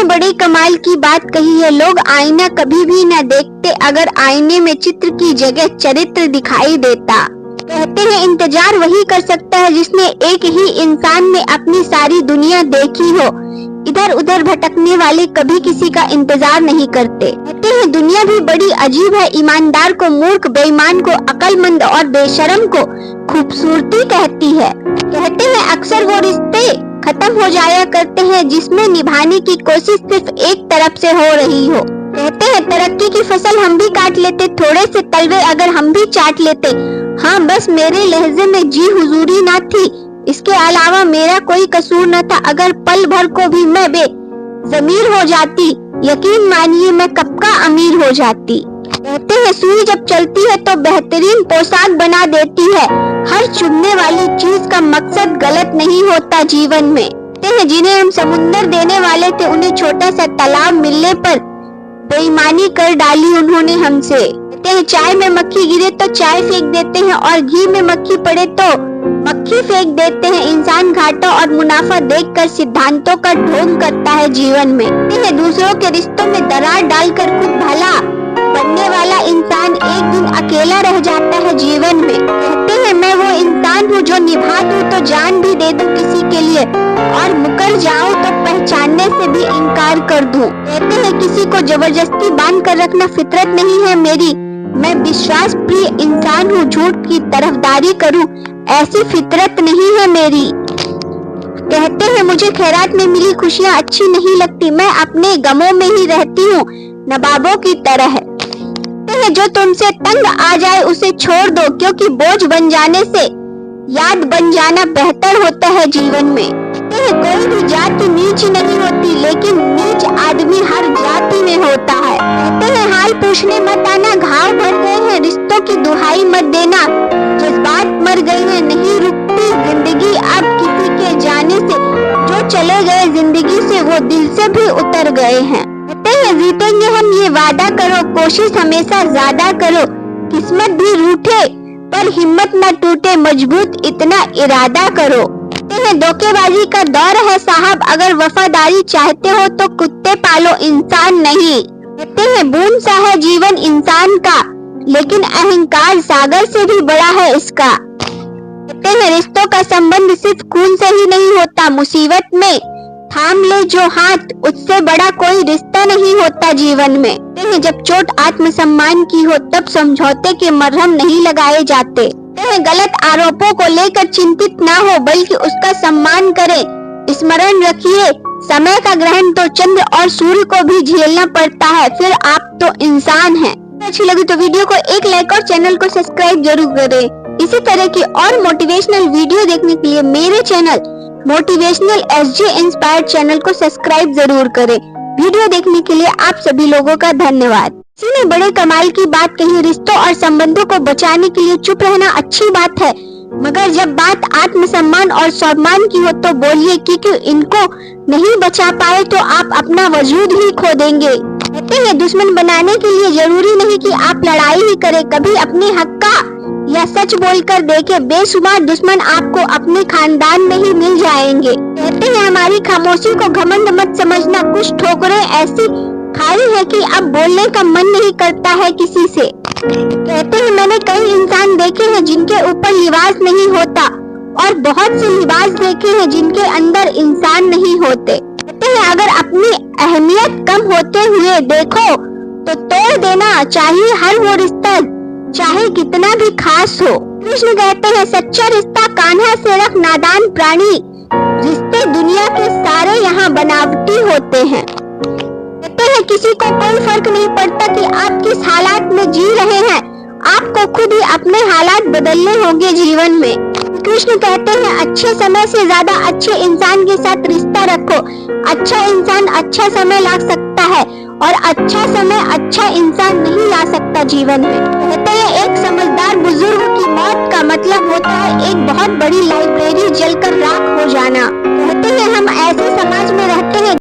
बड़े कमाल की बात कही है, लोग आईना कभी भी न देखते अगर आईने में चित्र की जगह चरित्र दिखाई देता। कहते हैं इंतजार वही कर सकता है जिसने एक ही इंसान में अपनी सारी दुनिया देखी हो। इधर उधर भटकने वाले कभी किसी का इंतजार नहीं करते। कहते हैं दुनिया भी बड़ी अजीब है, ईमानदार को मूर्ख, बेईमान को अक्लमंद और बेशर्म को खूबसूरती कहती है। कहते हैं अक्सर वो रिश्ते खत्म हो जाया करते हैं जिसमें निभाने की कोशिश सिर्फ एक तरफ से हो रही हो। कहते हैं तरक्की की फसल हम भी काट लेते, थोड़े से तलवे अगर हम भी चाट लेते। हाँ, बस मेरे लहजे में जी हुजूरी ना थी, इसके अलावा मेरा कोई कसूर न था। अगर पल भर को भी मैं बेज़मीर हो जाती, यकीन मानिए मैं कब का अमीर हो जाती। कहते हैं सुई जब चलती है तो बेहतरीन पोशाक बना देती है। हर चुभने वाली चीज का मकसद गलत नहीं होता जीवन में। कहते हैं जिन्हें हम समुंदर देने वाले थे, उन्हें छोटा सा तालाब मिलने पर बेईमानी कर डाली उन्होंने हमसे। कहते हैं चाय में मक्खी गिरे तो चाय फेंक देते हैं और घी में मक्खी पड़े तो मक्खी फेंक देते हैं। इंसान घाटा और मुनाफा देखकर सिद्धांतों का ढोंग करता है जीवन में। कहते हैं दूसरों के रिश्तों में दरार डालकर खुद भला बनने वाला इंसान एक दिन अकेला रह जाता है जीवन में। कहते हैं मैं वो इंसान हूँ जो निभा दूं तो जान भी दे दूं किसी के लिए, और मुकर जाऊं तो पहचानने से भी इनकार कर दूं। कहते हैं किसी को जबरदस्ती बांध कर रखना फितरत नहीं है मेरी, मैं विश्वास प्रिय इंसान हूँ, झूठ की तरफदारी करूँ ऐसी फितरत नहीं है मेरी। कहते हैं मुझे खैरात में मिली खुशियाँ अच्छी नहीं लगती, मैं अपने गमों में ही रहती हूँ नवाबों की तरह। जो तुमसे तंग आ जाए उसे छोड़ दो, क्योंकि बोझ बन जाने से याद बन जाना बेहतर होता है जीवन में। कोई भी जाति नीच नहीं होती, लेकिन नीच आदमी हर जाति में होता है। कहते हैं हाल पूछने मत आना, घाव भर गए हैं, रिश्तों की दुहाई मत देना, जज्बात मर गए हैं, नहीं रुकती जिंदगी अब किसी के जाने से, जो चले गए जिंदगी से वो दिल से भी उतर गए हैं। कहते हैं जीतेंगे हम ये वादा करो, कोशिश हमेशा ज्यादा करो, किस्मत भी रूठे पर हिम्मत न टूटे, मजबूत इतना इरादा करो। कहते हैं धोखेबाजी का दौर है साहब, अगर वफादारी चाहते हो तो कुत्ते पालो इंसान नहीं। कहते हैं बूंद सा है जीवन इंसान का, लेकिन अहंकार सागर से भी बड़ा है इसका। कहते हैं रिश्तों का संबंध सिर्फ खून से ही नहीं होता, मुसीबत में थाम ले जो हाथ उससे बड़ा कोई रिश्ता नहीं होता जीवन में। कहते हैं जब चोट आत्मसम्मान की हो तब समझौते के मरहम नहीं लगाए जाते। कहते हैं गलत आरोपों को लेकर चिंतित ना हो, बल्कि उसका सम्मान करें। स्मरण रखिए समय का ग्रहण तो चंद्र और सूर्य को भी झेलना पड़ता है, फिर आप तो इंसान हैं। अच्छी लगी तो वीडियो को एक लाइक और चैनल को सब्सक्राइब जरूर करें। इसी तरह की और मोटिवेशनल वीडियो देखने के लिए मेरे channel motivational SJ inspired channel को सब्सक्राइब जरूर करें। वीडियो देखने के लिए आप सभी लोगों का धन्यवाद। किसी ने बड़े कमाल की बात कही, रिश्तों और संबंधों को बचाने के लिए चुप रहना अच्छी बात है, मगर जब बात आत्मसम्मान और स्वाभिमान की हो तो बोलिए, क्योंकि इनको नहीं बचा पाए तो आप अपना वजूद ही खो देंगे। कहते हैं दुश्मन बनाने के लिए जरूरी नहीं कि आप लड़ाई ही करें, कभी अपने हक का या सच बोलकर देखे, बेशुमार दुश्मन आपको अपने खानदान में ही मिल जाएंगे। कहते हैं हमारी खामोशी को घमंड मत समझना, कुछ ठोकरें ऐसी खाई है कि अब बोलने का मन नहीं करता है किसी से। कहते हैं मैंने कई इंसान देखे हैं जिनके ऊपर लिबास नहीं होता, और बहुत से लिबास देखे हैं जिनके अंदर इंसान नहीं होते। कहते हैं अगर अपनी अहमियत कम होते हुए देखो तो तोड़ देना चाहिए हर वो रिश्ता, चाहे कितना भी खास हो। कृष्ण कहते हैं सच्चा रिश्ता कान्हा से रख नादान प्राणी, रिश्ते दुनिया के सारे यहाँ बनावटी होते हैं। कहते हैं किसी को कोई फर्क नहीं पड़ता कि आप किस हालात में जी रहे हैं, आपको खुद ही अपने हालात बदलने होंगे जीवन में। कृष्ण कहते हैं अच्छे समय से ज्यादा अच्छे इंसान के साथ रिश्ता रखो, अच्छा इंसान अच्छा समय ला सकता है और अच्छा समय अच्छा इंसान नहीं ला सकता जीवन में। कहते हैं एक समझदार बुजुर्ग की मौत का मतलब होता है एक बहुत बड़ी लाइब्रेरी जलकर राख हो जाना। कहते हैं हम ऐसे समाज में रहते हैं